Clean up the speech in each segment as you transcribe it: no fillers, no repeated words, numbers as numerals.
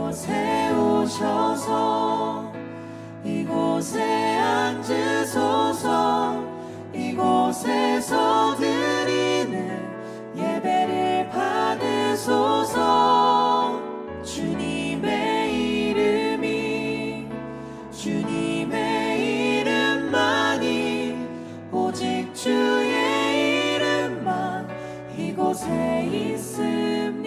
이곳에 오셔서 이곳에 앉으소서. 이곳에서 드리는 예배를 받으소서. 주님의 이름만이 오직 주의 이름만 이곳에 있습니다.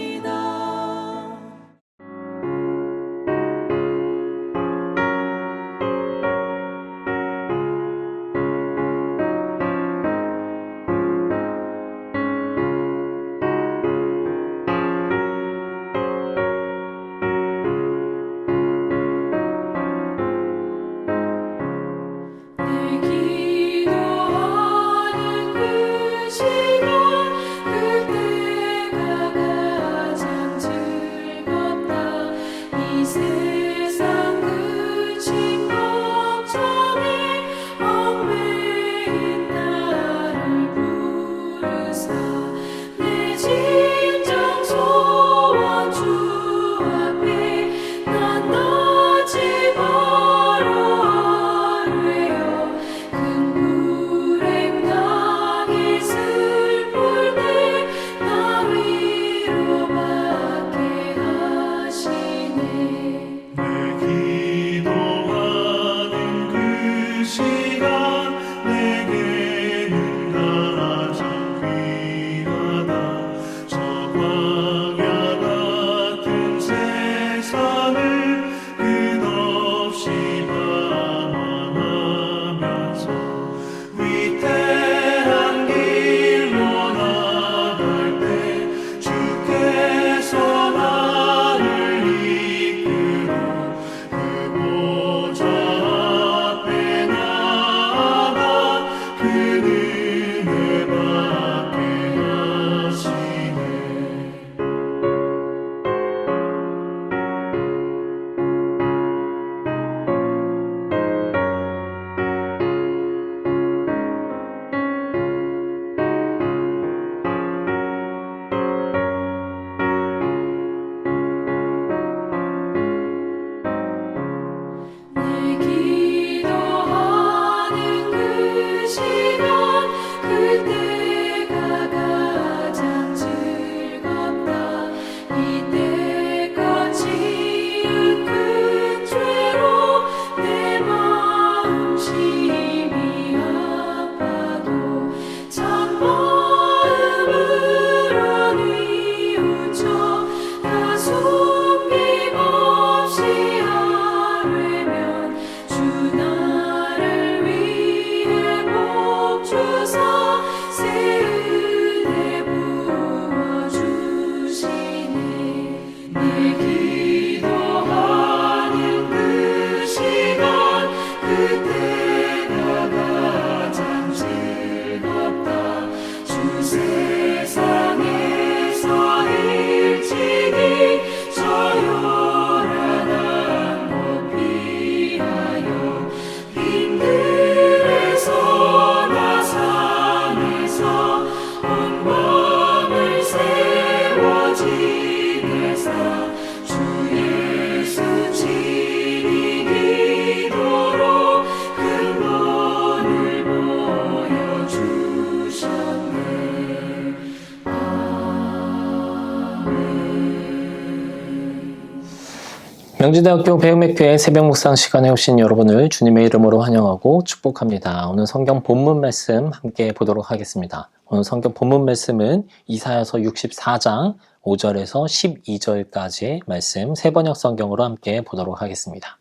명지대학교 배움의교회 새벽 묵상 시간에 오신 여러분을 주님의 이름으로 환영하고 축복합니다. 오늘 성경 본문 말씀 함께 보도록 하겠습니다. 오늘 성경 본문 말씀은 이사야서 64장 5절에서 12절까지의 말씀 새번역 성경으로 함께 보도록 하겠습니다.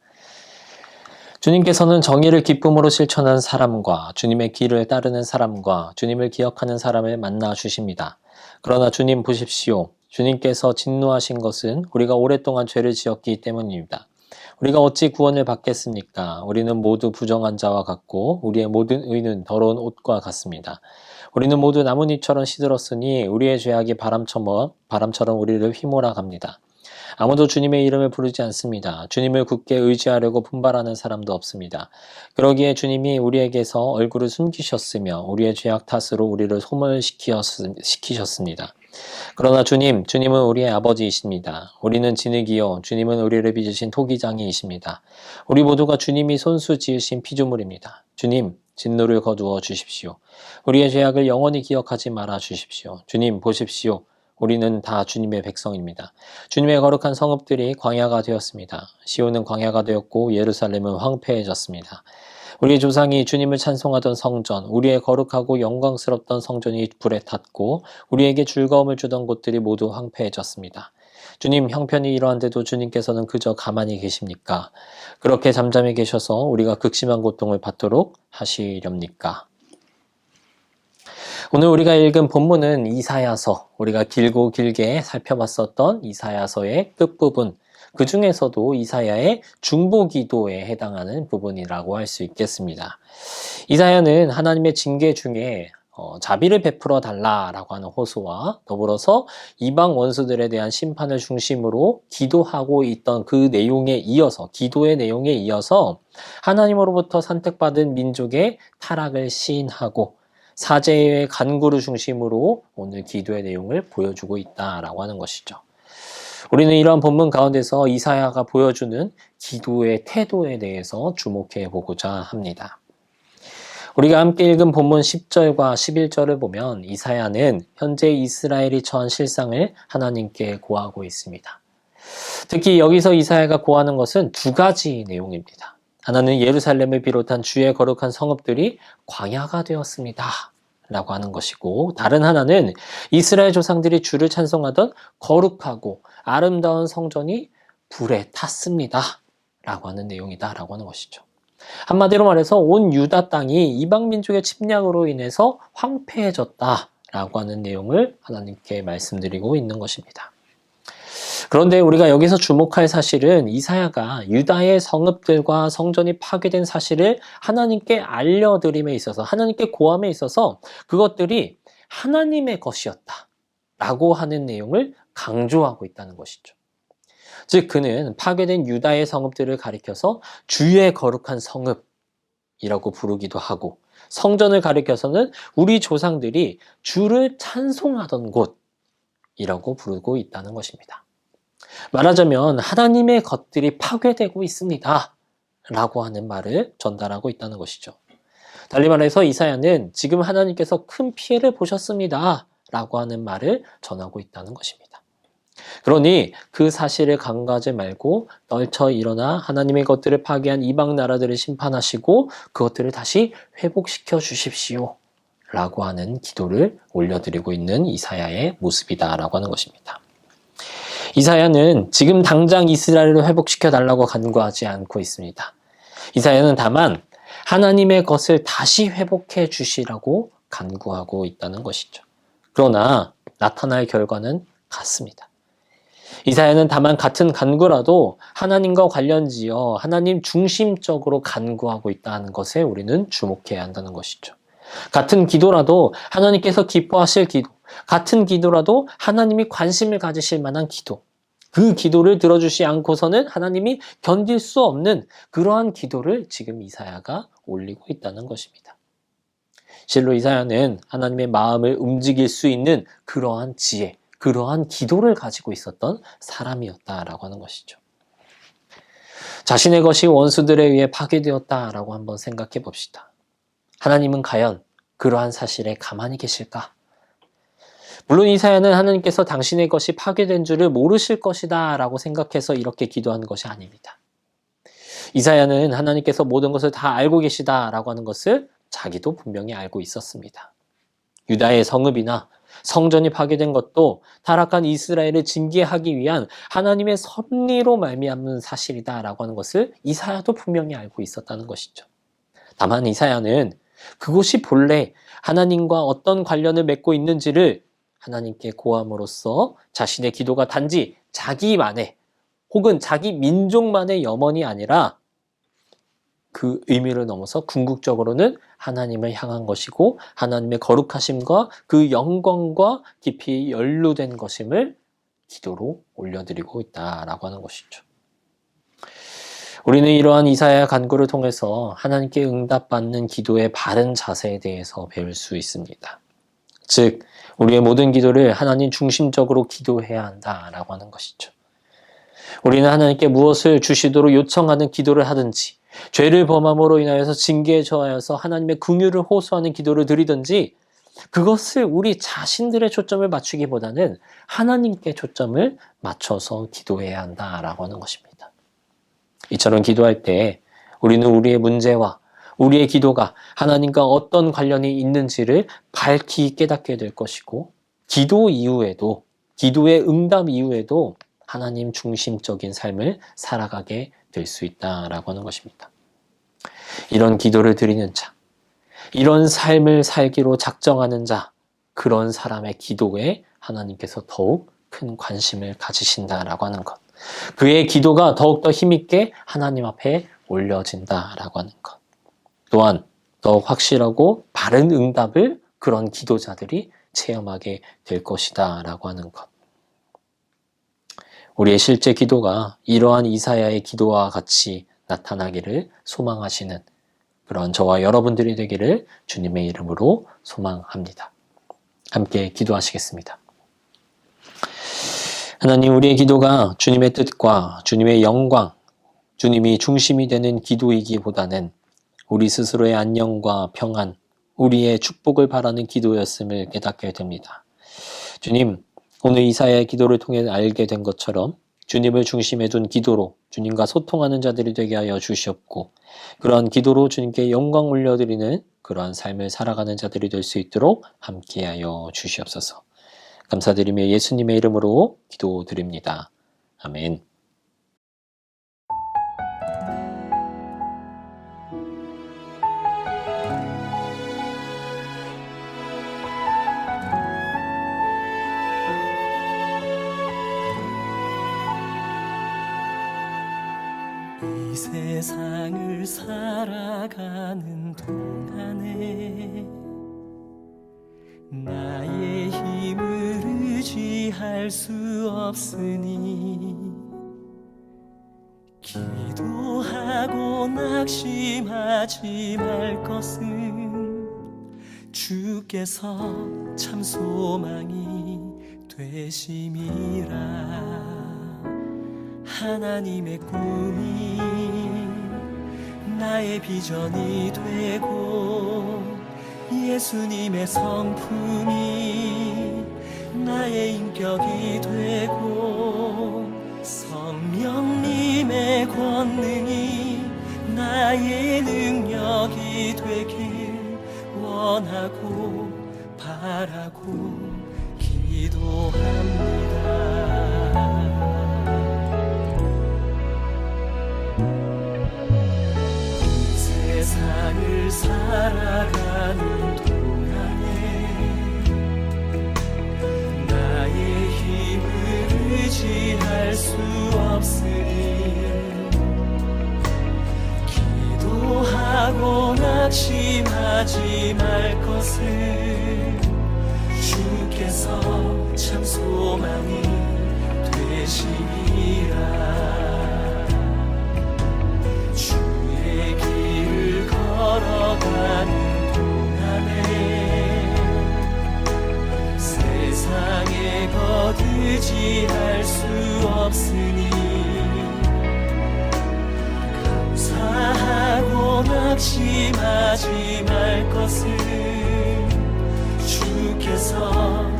주님께서는 정의를 기쁨으로 실천하는 사람과 주님의 길을 따르는 사람과 주님을 기억하는 사람을 만나 주십니다. 그러나 주님 보십시오. 주님께서 진노하신 것은 우리가 오랫동안 죄를 지었기 때문입니다. 우리가 어찌 구원을 받겠습니까? 우리는 모두 부정한 자와 같고 우리의 모든 의는 더러운 옷과 같습니다. 우리는 모두 나뭇잎처럼 시들었으니 우리의 죄악이 바람처럼 우리를 휘몰아 갑니다. 아무도 주님의 이름을 부르지 않습니다. 주님을 굳게 의지하려고 분발하는 사람도 없습니다. 그러기에 주님이 우리에게서 얼굴을 숨기셨으며 우리의 죄악 탓으로 우리를 소멸시키셨습니다. 그러나 주님은 우리의 아버지이십니다. 우리는 진흙이요, 주님은 우리를 빚으신 토기장이이십니다. 우리 모두가 주님이 손수 지으신 피조물입니다. 주님, 진노를 거두어 주십시오. 우리의 죄악을 영원히 기억하지 말아 주십시오. 주님, 보십시오. 우리는 다 주님의 백성입니다. 주님의 거룩한 성읍들이 광야가 되었습니다. 시온은 광야가 되었고 예루살렘은 황폐해졌습니다. 우리의 조상이 주님을 찬송하던 성전, 우리의 거룩하고 영광스럽던 성전이 불에 탔고 우리에게 즐거움을 주던 곳들이 모두 황폐해졌습니다. 주님, 형편이 이러한데도 주님께서는 그저 가만히 계십니까? 그렇게 잠잠히 계셔서 우리가 극심한 고통을 받도록 하시렵니까? 오늘 우리가 읽은 본문은 이사야서, 우리가 길고 길게 살펴봤었던 이사야서의 끝부분, 그 중에서도 이사야의 중보기도에 해당하는 부분이라고 할 수 있겠습니다. 이사야는 하나님의 징계 중에 자비를 베풀어 달라라고 하는 호소와 더불어서 이방 원수들에 대한 심판을 중심으로 기도하고 있던 그 내용에 이어서, 기도의 내용에 이어서 하나님으로부터 선택받은 민족의 타락을 시인하고 사제의 간구를 중심으로 오늘 기도의 내용을 보여주고 있다라고 하는 것이죠. 우리는 이러한 본문 가운데서 이사야가 보여주는 기도의 태도에 대해서 주목해 보고자 합니다. 우리가 함께 읽은 본문 10절과 11절을 보면 이사야는 현재 이스라엘이 처한 실상을 하나님께 고하고 있습니다. 특히 여기서 이사야가 고하는 것은 두 가지 내용입니다. 하나는 예루살렘을 비롯한 주의 거룩한 성읍들이 광야가 되었습니다 라고 하는 것이고, 다른 하나는 이스라엘 조상들이 주를 찬송하던 거룩하고 아름다운 성전이 불에 탔습니다 라고 하는 내용이다 라고 하는 것이죠. 한마디로 말해서 온 유다 땅이 이방 민족의 침략으로 인해서 황폐해졌다 라고 하는 내용을 하나님께 말씀드리고 있는 것입니다. 그런데 우리가 여기서 주목할 사실은 이사야가 유다의 성읍들과 성전이 파괴된 사실을 하나님께 알려드림에 있어서, 하나님께 고함에 있어서 그것들이 하나님의 것이었다 라고 하는 내용을 강조하고 있다는 것이죠. 즉 그는 파괴된 유다의 성읍들을 가리켜서 주의 거룩한 성읍이라고 부르기도 하고, 성전을 가리켜서는 우리 조상들이 주를 찬송하던 곳이라고 부르고 있다는 것입니다. 말하자면 하나님의 것들이 파괴되고 있습니다 라고 하는 말을 전달하고 있다는 것이죠. 달리 말해서 이사야는 지금 하나님께서 큰 피해를 보셨습니다 라고 하는 말을 전하고 있다는 것입니다. 그러니 그 사실을 간과하지 말고 떨쳐 일어나 하나님의 것들을 파괴한 이방 나라들을 심판하시고 그것들을 다시 회복시켜 주십시오 라고 하는 기도를 올려드리고 있는 이사야의 모습이다 라고 하는 것입니다. 이사야는 지금 당장 이스라엘을 회복시켜 달라고 간구하지 않고 있습니다. 이사야는 다만 하나님의 것을 다시 회복해 주시라고 간구하고 있다는 것이죠. 그러나 나타날 결과는 같습니다. 이사야는 다만 같은 간구라도 하나님과 관련지어 하나님 중심적으로 간구하고 있다는 것에 우리는 주목해야 한다는 것이죠. 같은 기도라도 하나님께서 기뻐하실 기도, 같은 기도라도 하나님이 관심을 가지실 만한 기도, 그 기도를 들어주시 않고서는 하나님이 견딜 수 없는 그러한 기도를 지금 이사야가 올리고 있다는 것입니다. 실로 이사야는 하나님의 마음을 움직일 수 있는 그러한 지혜, 그러한 기도를 가지고 있었던 사람이었다라고 하는 것이죠. 자신의 것이 원수들에 의해 파괴되었다라고 한번 생각해 봅시다. 하나님은 과연 그러한 사실에 가만히 계실까? 물론 이사야는 하나님께서 당신의 것이 파괴된 줄을 모르실 것이다 라고 생각해서 이렇게 기도하는 것이 아닙니다. 이사야는 하나님께서 모든 것을 다 알고 계시다 라고 하는 것을 자기도 분명히 알고 있었습니다. 유다의 성읍이나 성전이 파괴된 것도 타락한 이스라엘을 징계하기 위한 하나님의 섭리로 말미암는 사실이다 라고 하는 것을 이사야도 분명히 알고 있었다는 것이죠. 다만 이사야는 그곳이 본래 하나님과 어떤 관련을 맺고 있는지를 하나님께 고함으로써 자신의 기도가 단지 자기만의 혹은 자기 민족만의 염원이 아니라 그 의미를 넘어서 궁극적으로는 하나님을 향한 것이고 하나님의 거룩하심과 그 영광과 깊이 연루된 것임을 기도로 올려드리고 있다라고 하는 것이죠. 우리는 이러한 이사야 간구를 통해서 하나님께 응답받는 기도의 바른 자세에 대해서 배울 수 있습니다. 즉 우리의 모든 기도를 하나님 중심적으로 기도해야 한다라고 하는 것이죠. 우리는 하나님께 무엇을 주시도록 요청하는 기도를 하든지, 죄를 범함으로 인하여서 징계에 처하여서 하나님의 긍휼을 호소하는 기도를 드리든지, 그것을 우리 자신들의 초점을 맞추기보다는 하나님께 초점을 맞춰서 기도해야 한다라고 하는 것입니다. 이처럼 기도할 때 우리는 우리의 문제와 우리의 기도가 하나님과 어떤 관련이 있는지를 밝히 깨닫게 될 것이고, 기도 이후에도, 기도의 응답 이후에도 하나님 중심적인 삶을 살아가게 될 수 있다라고 하는 것입니다. 이런 기도를 드리는 자, 이런 삶을 살기로 작정하는 자, 그런 사람의 기도에 하나님께서 더욱 큰 관심을 가지신다라고 하는 것. 그의 기도가 더욱더 힘있게 하나님 앞에 올려진다라고 하는 것. 또한 더욱 확실하고 바른 응답을 그런 기도자들이 체험하게 될 것이다 라고 하는 것. 우리의 실제 기도가 이러한 이사야의 기도와 같이 나타나기를 소망하시는 그런 저와 여러분들이 되기를 주님의 이름으로 소망합니다. 함께 기도하시겠습니다. 하나님, 우리의 기도가 주님의 뜻과 주님의 영광, 주님이 중심이 되는 기도이기보다는 우리 스스로의 안녕과 평안, 우리의 축복을 바라는 기도였음을 깨닫게 됩니다. 주님, 오늘 이사야의 기도를 통해 알게 된 것처럼 주님을 중심에 둔 기도로 주님과 소통하는 자들이 되게 하여 주시옵고, 그러한 기도로 주님께 영광 올려드리는 그러한 삶을 살아가는 자들이 될 수 있도록 함께하여 주시옵소서. 감사드리며 예수님의 이름으로 기도드립니다. 아멘. 이 세상을 살아가는 동안에 나의 힘을 의지할 수 없으니 기도하고 낙심하지 말 것은 주께서 참 소망이 되심이라. 하나님의 꿈이 나의 비전이 되고 예수님의 성품이 나의 인격이 되고 성령님의 권능이 나의 능력이 되길 원하고 바라고 기도합니다. 세상을 살아가는 동안에 나의 힘을 의지할 수 없으니 기도하고 낙심하지 말 것을 주께서 참 소망이 되시니라. 걸어가는 동안에 세상에 거두지할 수 없으니 감사하고 낙심하지 말 것을 주께서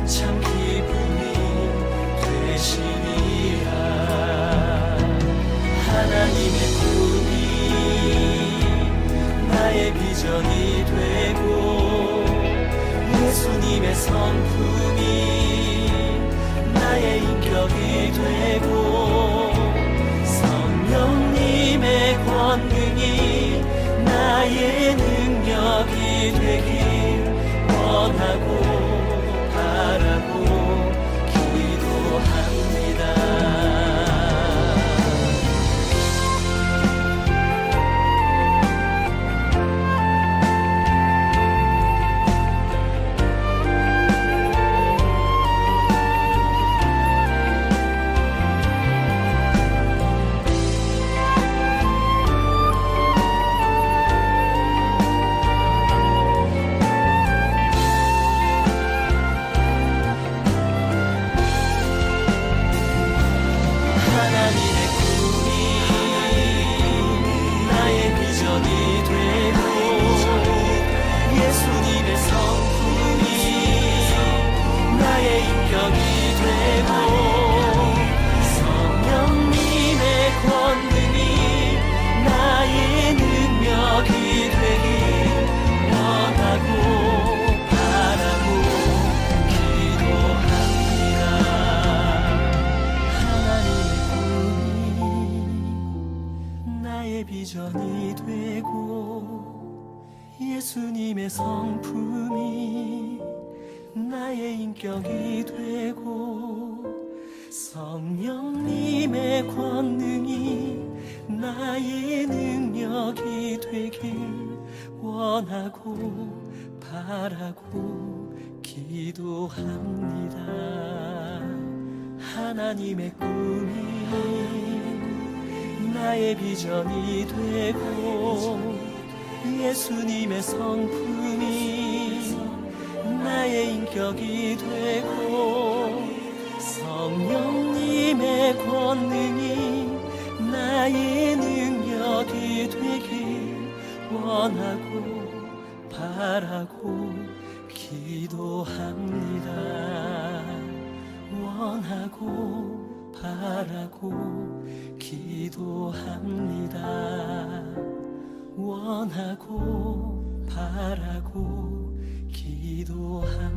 참 기쁨이 되시니라. 하나님의 꿈이 나의 비전이 되고 예수님의 성품이 나의 인격이 되고 성령님의 권능이 나의 능력이 되길 원하고 바라고 기도합니다. 비전이 되고 예수님의 성품이 나의 인격이 되고 성령님의 권능이 나의 능력이 되길 원하고 바라고 기도합니다. 하나님의 꿈이 나의 비전이 되고 예수님의 성품이 나의 인격이 되고 성령님의 권능이 나의 능력이 되길 원하고 바라고 기도합니다. 원하고 바라고 기도합니다. 원하고 바라고 기도합니다.